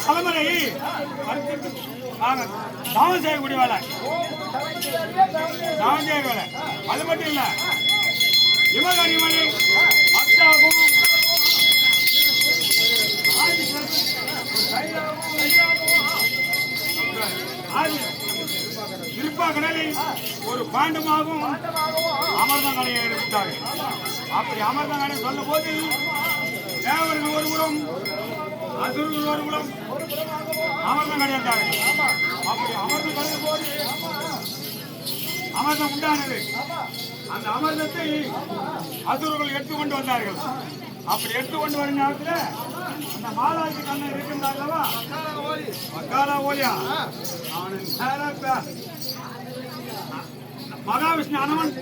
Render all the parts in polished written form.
தலைமுறை தானம் செய்யக்கூடிய வேலை, தானம் செய்ய வேலை. அது மட்டும் இல்ல, இமகரிமணி அத்தாகும் திருப்பா கடலில் ஒரு பாண்டமாகவும் அமர்தங்கடையை எடுத்தார்கள். அப்படி அமர்தங்கடை சொல்ல போது தேவர்கள் ஒருபுறம் அசுரர்கள் ஒருபுறம் அமர்தங்கடை என்றார்கள். அப்படி அமர்தங்கடை போது அமர்தம் உண்டானது. அந்த அமர்தத்தை அசுரர்கள் எடுத்துக்கொண்டு வந்தார்கள். அப்படி எடுத்துக்கொண்டு வரும் நேரத்தில் அந்த மாலாஜி கண்ணன் இருக்கின்றார் அல்லவா, மக்காலா ஓலியா, அவனுக்கு மகாவிஷ்ணு அனுமன்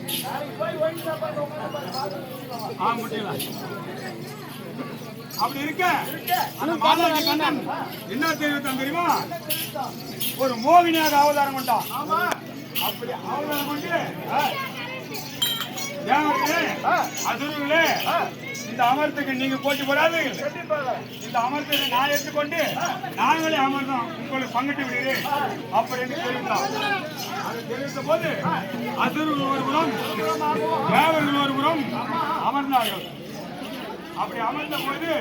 முடியல. அப்படி இருக்க அந்த மாலாஜி கண்ணன் என்ன தெரிவித்தான் தெரியுமா, ஒரு மோகினியாக அவதாரம் கொண்டான். அப்படி அவதாரம் கொண்டு தேவர்களே அசுரர்களே, இந்த அமர்த்துக்கு நீங்க போட்டி போடாது, இந்த அமர்த்தை நான் எடுத்துக்கொண்டு நாங்களே அமர்ந்தோம் உங்களுக்கு பங்கிட்டு விடுகிறேன் அப்படின்னு தெரிவித்தான். அது தெரிவித்த போது அசுரர்கள் ஒருபுறம் தேவர்கள் ஒருபுறம் அமர்ந்தார்கள். அப்படி அமர்ந்த போது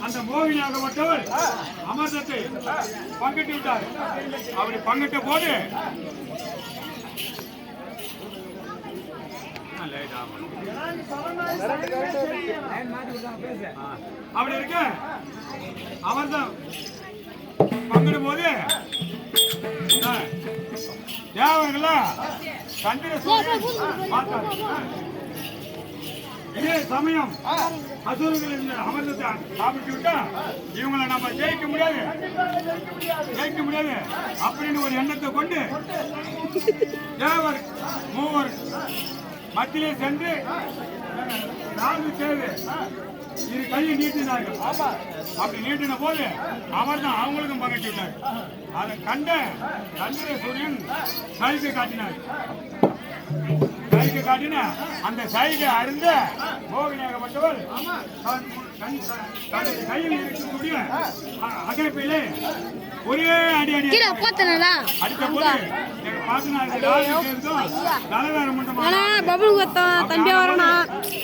அந்த மோகினியாகப்பட்டவர் அமர்தத்தை பங்கிட்டு விட்டார். அப்படி பங்கிட்ட போது அப்படி இருக்க அமர்தம் பங்கிடும் போது தேவர்கள சந்திர பார்த்தார். இதே சமயம் அசுரர்கள் அமர்ந்தத்தை சாப்பிட்டு விட்டா இவங்களை நம்ம ஜெயிக்க முடியாது அப்படின்னு ஒரு எண்ணத்தை கொண்டு தேவர் மூவர் மத்தியிலே சென்று 4 பேர் இரு கையை நீட்டினார்கள். அப்படி நீட்டின போது அவர் தான் அவங்களுக்கும் பகட்டி விட்டார். அதை கண்ட சந்திர சூரியன் சைகை காட்டினார். சைகை காட்டின அந்த சைகை அறிந்த மோகினியாகப்பட்டவர் கையில் இருக்கக்கூடிய அகைப்பிலே ஒரே அடி அடித்த போது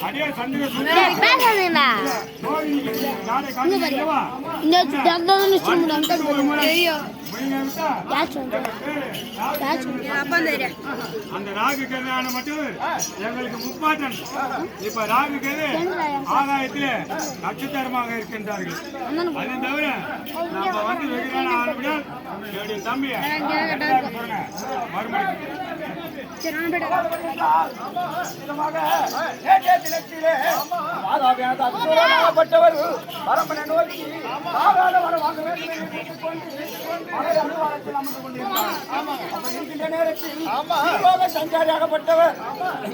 அடியே சந்திர அந்த ராகு கேது மட்டும் எங்களுக்கு முப்பாட்டன். இப்ப ராகு கேது ஆதாயத்திலே நட்சத்திரமாக இருக்கின்றார்கள். அதை தவிர நம்ம வந்து வெகுதான ஆனபடியால் என்னுடைய தம்பிய பட்டவர் வரம்பனை நோக்கி வாங்க வேண்டும் சஞ்சாரியாகப்பட்டவர்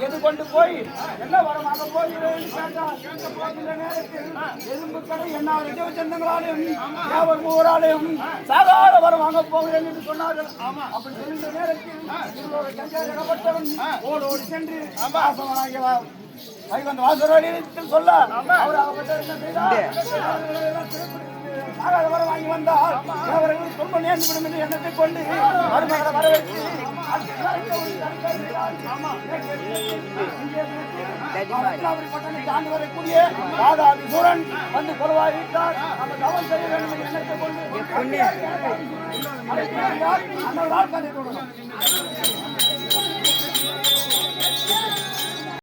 எது கொண்டு போய் என்ன வரமாக போகிறேன் எறும்பு கடை என்ன சொந்தங்களாலையும் தேவர் மூவராலையும் சாதாரண வரம் வாங்க போகிறேன் என்று சொன்னார்கள். அப்படி சொல்கின்ற நேரத்தில் சஞ்சாரியாகப்பட்டவன் ஓடோடி சென்று வாசவனாகிறார். வைகுந்த வாசவரிடத்தில் சொல்ல அவர் என்ன செய்தார், வர வாங்கி வந்தால் அவர்கள் ரொம்ப நேர்ந்துவிடும் என்று எண்ணத்தை கொண்டு மருமகளை வரவேற்று பட்டனை தாண்டி வரக்கூடிய ராதாதி சூரன் வந்து கொலவாயிட்டார். அந்த கவனம் செய்ய வேண்டும் என்று எண்ணத்தை கொண்டு அந்த வாழ்க்கை தொடரும்.